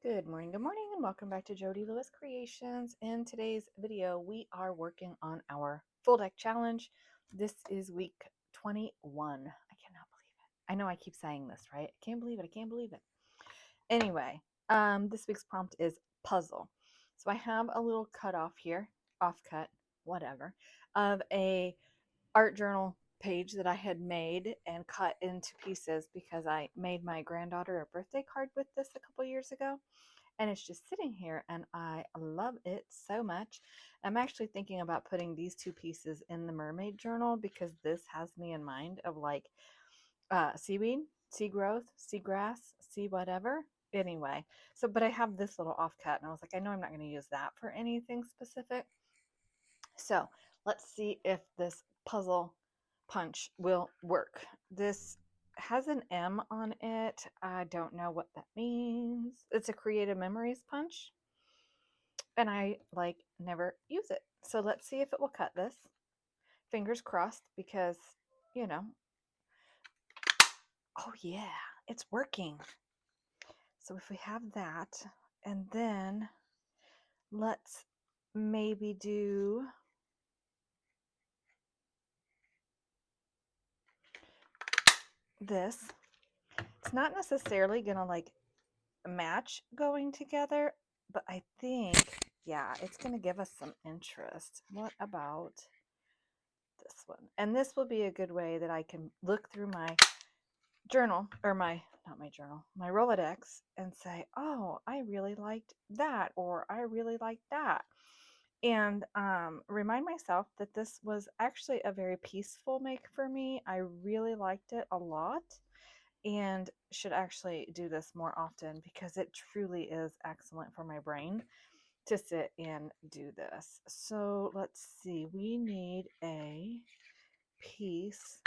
Good morning, and welcome back to Jody Lewis Creations. In today's video, we are working on our full deck challenge. This is week 21. I cannot believe it. I know I keep saying this, right? I can't believe it. I can't believe it. Anyway, this week's prompt is puzzle. So I have a little cutoff here, offcut, whatever, of a art journal page that I had made and cut into pieces because I made my granddaughter a birthday card with this a couple years ago, and it's just sitting here and I love it so much. I'm actually thinking about putting these two pieces in the mermaid journal because this has me in mind of like seaweed, sea growth, sea grass, sea whatever. Anyway, so but I have this little offcut and I was like, I know I'm not going to use that for anything specific. So let's see if this puzzle punch will work. This has an M on it. I don't know what that means. It's a creative memories punch, and I like never use it. So let's see if it will cut this. Fingers crossed because, you know, oh yeah, it's working. So if we have that, and then let's maybe do this. It's not necessarily gonna like match going together, but I think, yeah, it's going to give us some interest. What about this one? And this will be a good way that I can look through my journal, or not my journal, my Rolodex, and say, oh, I really liked that, or I really liked that. And remind myself that this was actually a very peaceful make for me. I really liked it a lot and should actually do this more often because it truly is excellent for my brain to sit and do this. So let's see, we need a piece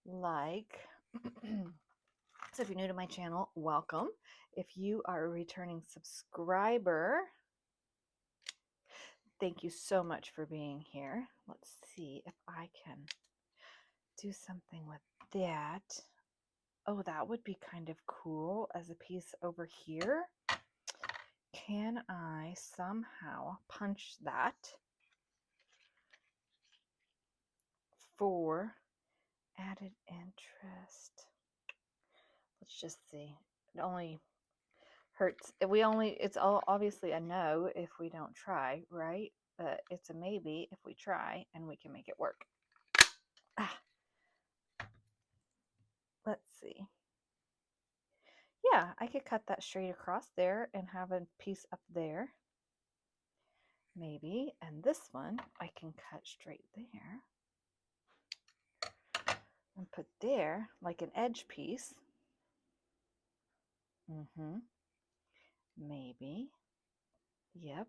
like, so if you're new to my channel, welcome. If you are a returning subscriber, thank you so much for being here. Let's see if I can do something with that. Oh, that would be kind of cool as a piece over here. Can I somehow punch that for added interest? Let's just see. It only hurts. It's all obviously a no if we don't try, right? But it's a maybe if we try and we can make it work. Ah, let's see. Yeah, I could cut that straight across there and have a piece up there. Maybe. And this one I can cut straight there and put there like an edge piece. Maybe. Yep.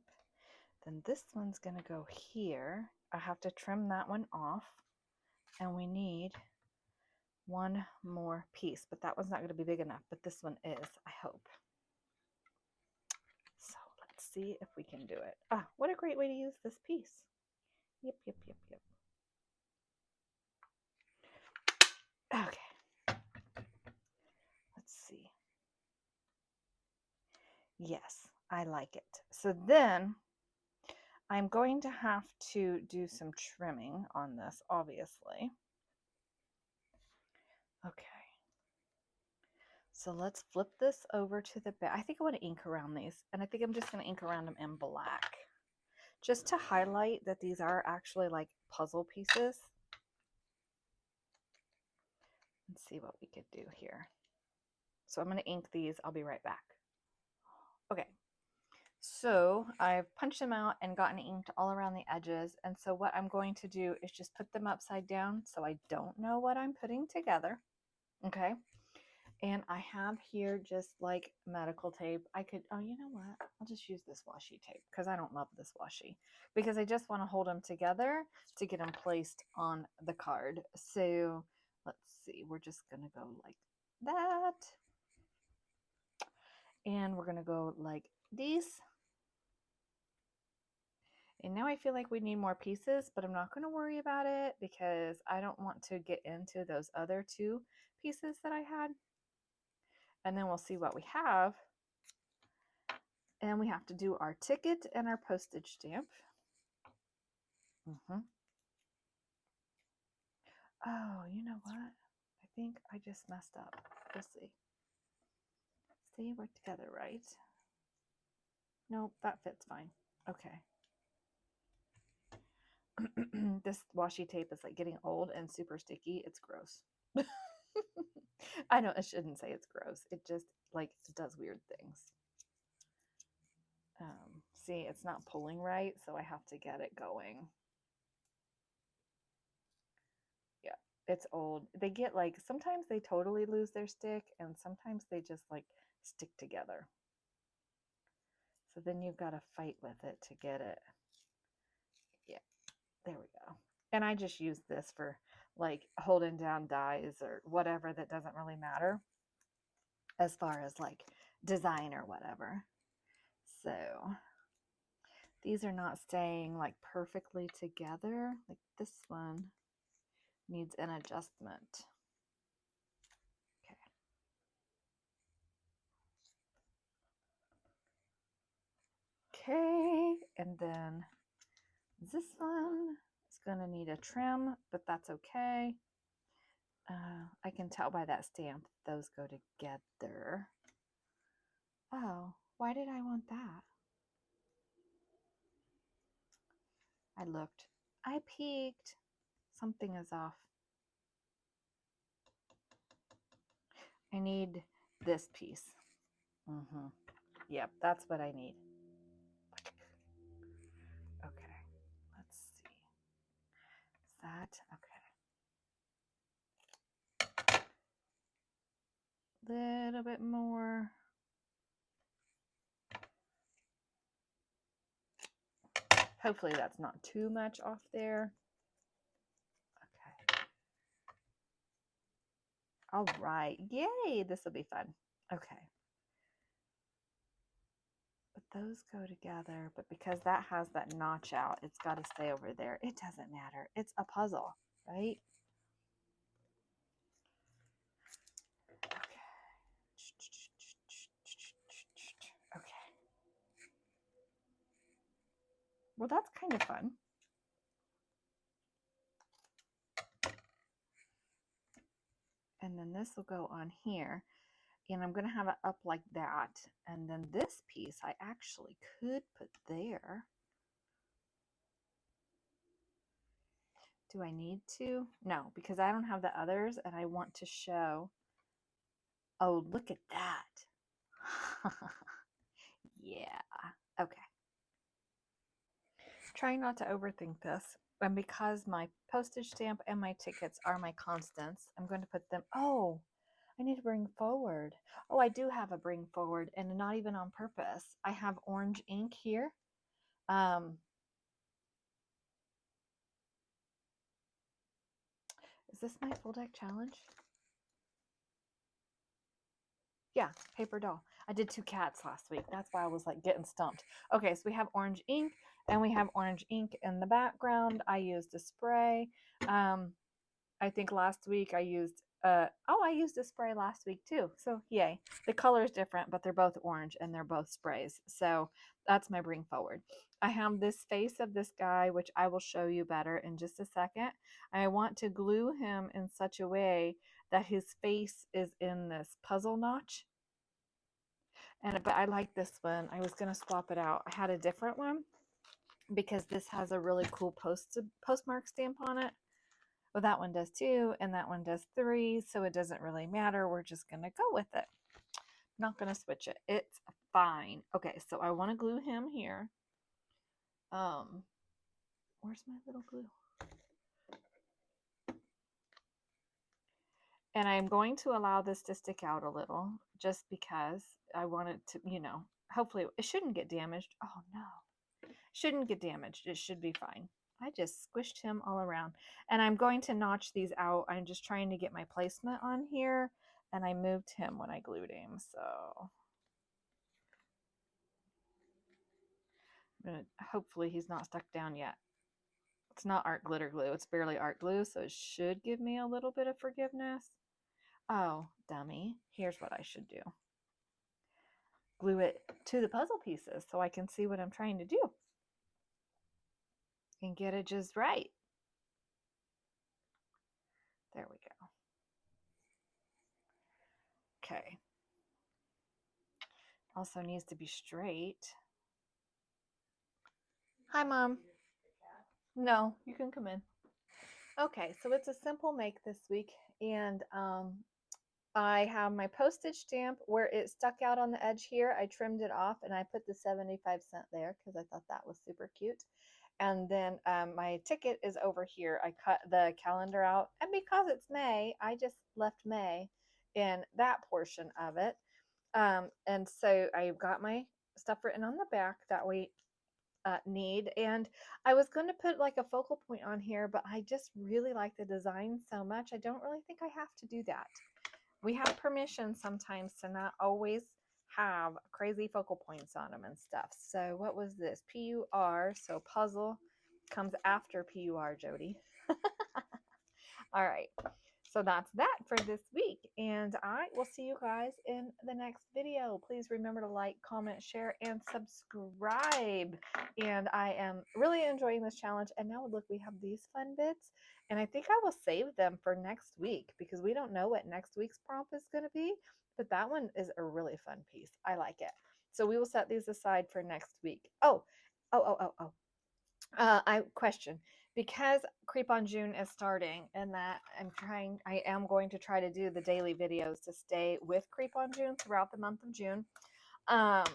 Then this one's going to go here. I have to trim that one off. And we need one more piece. But that one's not going to be big enough. But this one is, I hope. So let's see if we can do it. Ah, what a great way to use this piece. Yep. Okay. Let's see. Yes, I like it. So then I'm going to have to do some trimming on this, obviously. Okay. So let's flip this over to the back. I think I want to ink around these, and I think I'm just going to ink around them in black, just to highlight that these are actually like puzzle pieces. Let's see what we could do here. So I'm going to ink these. I'll be right back. Okay. So I've punched them out and gotten inked all around the edges. And so what I'm going to do is just put them upside down so I don't know what I'm putting together. Okay. And I have here just like medical tape. I could, oh, you know what? I'll just use this washi tape because I don't love this washi because I just want to hold them together to get them placed on the card. So let's see, we're just going to go like that. And we're going to go like these. And now I feel like we need more pieces, but I'm not going to worry about it because I don't want to get into those other two pieces that I had. And then we'll see what we have And we have to do our ticket and our postage stamp. Oh, you know what? I think I just messed up. We'll see. See, we're together, right? Nope, that fits fine. Okay. This washi tape is like getting old and super sticky. It's gross. I know I shouldn't say it's gross. It just like does weird things. See, it's not pulling right, so I have to get it going. Yeah, it's old. They get like, sometimes they totally lose their stick, and sometimes they just like stick together. So then you've got to fight with it to get it. Yeah, there we go. And I just use this for like holding down dies or whatever that doesn't really matter as far as like design or whatever. So these are not staying like perfectly together. Like this one needs an adjustment. Okay, and then this one is going to need a trim, but that's okay. I can tell by that stamp those go together. Oh, why did I want that? I looked. I peeked. Something is off. I need this piece. Yep, that's what I need. Okay, let's see. Is that okay? Little bit more. Hopefully that's not too much off there. Okay. All right. Yay, this will be fun. Okay. But those go together, but because that has that notch out, it's got to stay over there. It doesn't matter. It's a puzzle, right? Okay. Well, that's kind of fun. And then this will go on here. And I'm going to have it up like that. And then this piece I actually could put there. Do I need to? No, because I don't have the others and I want to show. Oh, look at that. Yeah. Okay. Trying not to overthink this. And because my postage stamp and my tickets are my constants, I'm going to put them. Oh, I need to bring forward. Oh, I do have a bring forward, and not even on purpose. I have orange ink here. Is this my full deck challenge? Yeah, paper doll. I did 2 cats last week. That's why I was like getting stumped. Okay, so we have orange ink, and we have orange ink in the background. I used a spray. I think last week I used I used a spray last week too. So yay. The color is different, but they're both orange and they're both sprays. So that's my bring forward. I have this face of this guy, which I will show you better in just a second. I want to glue him in such a way that his face is in this puzzle notch. But I like this one. I was going to swap it out. I had a different one because this has a really cool postmark stamp on it. Well, that one does 2 and that one does 3, so it doesn't really matter. We're just going to go with it. Not going to switch it. It's fine. Okay, so I want to glue him here. Where's my little glue? And I'm going to allow this to stick out a little just because I want it to, hopefully it shouldn't get damaged. Oh no, shouldn't get damaged. It should be fine. I just squished him all around, and I'm going to notch these out. I'm just trying to get my placement on here, and I moved him when I glued him, so hopefully he's not stuck down yet. It's not art glitter glue. It's barely art glue, so it should give me a little bit of forgiveness. Oh, dummy. Here's what I should do. glue it to the puzzle pieces so I can see what I'm trying to do and get it just right. There we go. Okay. Also needs to be straight. Hi, Mom. No, you can come in. Okay, so it's a simple make this week, and I have my postage stamp where it stuck out on the edge here. I trimmed it off and I put the 75-cent there because I thought that was super cute. And then my ticket is over here. I cut the calendar out, and because it's May, I just left May in that portion of it. And so I've got my stuff written on the back that we need. And I was going to put like a focal point on here, but I just really like the design so much. I don't really think I have to do that. We have permission sometimes to not always have crazy focal points on them and stuff. So what was this? PUR. So puzzle comes after PUR, Jody. All right. So that's that for this week. And I will see you guys in the next video. Please remember to like, comment, share, and subscribe. And I am really enjoying this challenge. And now look, we have these fun bits. And I think I will save them for next week because we don't know what next week's prompt is going to be. But that one is a really fun piece. I like it. So we will set these aside for next week. Oh. I question, because Creep on June is starting, and that I am going to try to do the daily videos to stay with Creep on June throughout the month of June. Um,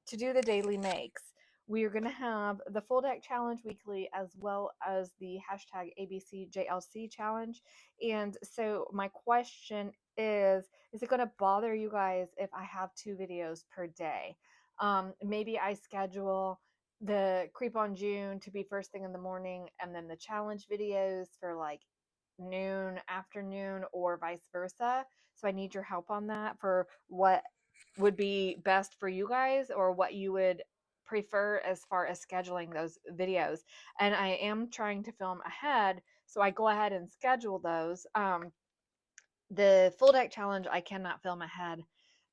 to do the daily makes, we are going to have the full deck challenge weekly as well as the hashtag ABCJLC challenge. And so my question is it going to bother you guys if I have 2 videos per day? Maybe I schedule the Creep on June to be first thing in the morning, and then the challenge videos for like noon, afternoon, or vice versa. So I need your help on that for what would be best for you guys, or what you would prefer as far as scheduling those videos. And I am trying to film ahead, so I go ahead and schedule those. The full deck challenge, I cannot film ahead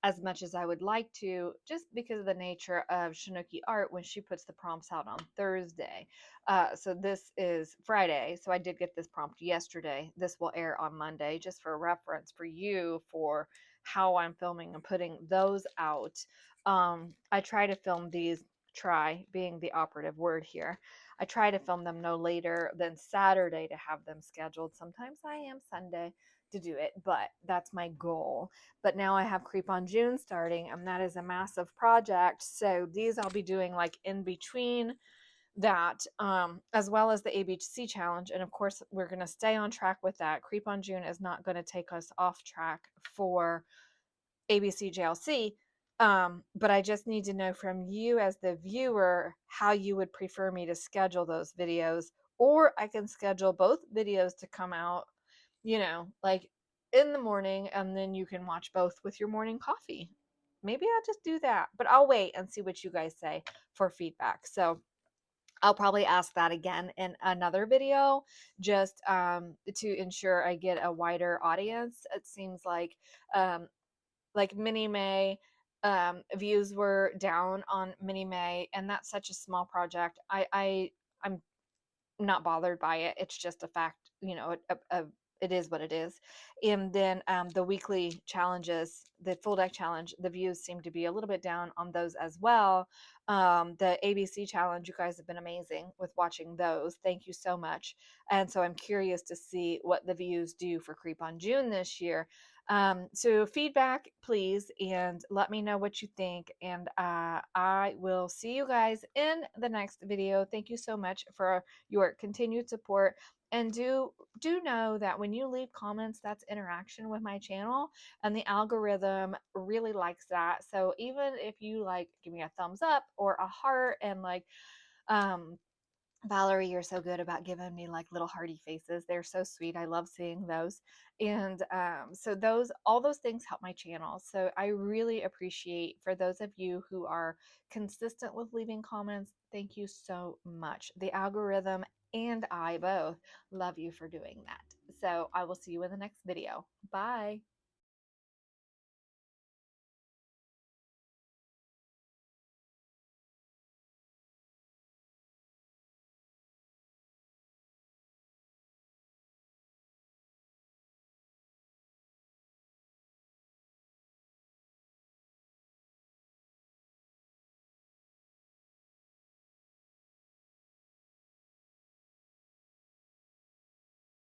as much as I would like to, just because of the nature of Shinoki Art when she puts the prompts out on Thursday. So this is Friday, so I did get this prompt yesterday. This will air on Monday, just for reference for you for how I'm filming and putting those out. I try to film these, try being the operative word here. I try to film them no later than Saturday to have them scheduled. Sometimes I am Sunday to do it, but that's my goal. But now I have Creep on June starting, and that is a massive project. So these I'll be doing like in between that, as well as the ABC challenge. And of course, we're going to stay on track with that. Creep on June is not going to take us off track for ABCJLC. But I just need to know from you as the viewer how you would prefer me to schedule those videos, or I can schedule both videos to come out, like in the morning, and then you can watch both with your morning coffee. Maybe I'll just do that, but I'll wait and see what you guys say for feedback. So I'll probably ask that again in another video, just to ensure I get a wider audience. It seems like Mini May, views were down on Mini May, and that's such a small project. I'm not bothered by it. It's just a fact, it is what it is. And then the weekly challenges, the full deck challenge, the views seem to be a little bit down on those as well. The ABC challenge, you guys have been amazing with watching those. Thank you so much. And so I'm curious to see what the views do for Creep on June this year. So feedback, please, and let me know what you think. And I will see you guys in the next video. Thank you so much for your continued support. And do know that when you leave comments, that's interaction with my channel, and the algorithm really likes that. So even if you like give me a thumbs up or a heart, and like Valerie, you're so good about giving me like little hearty faces. They're so sweet. I love seeing those. And so all those things help my channel. So I really appreciate, for those of you who are consistent with leaving comments, thank you so much. The algorithm and I both love you for doing that. So I will see you in the next video. Bye.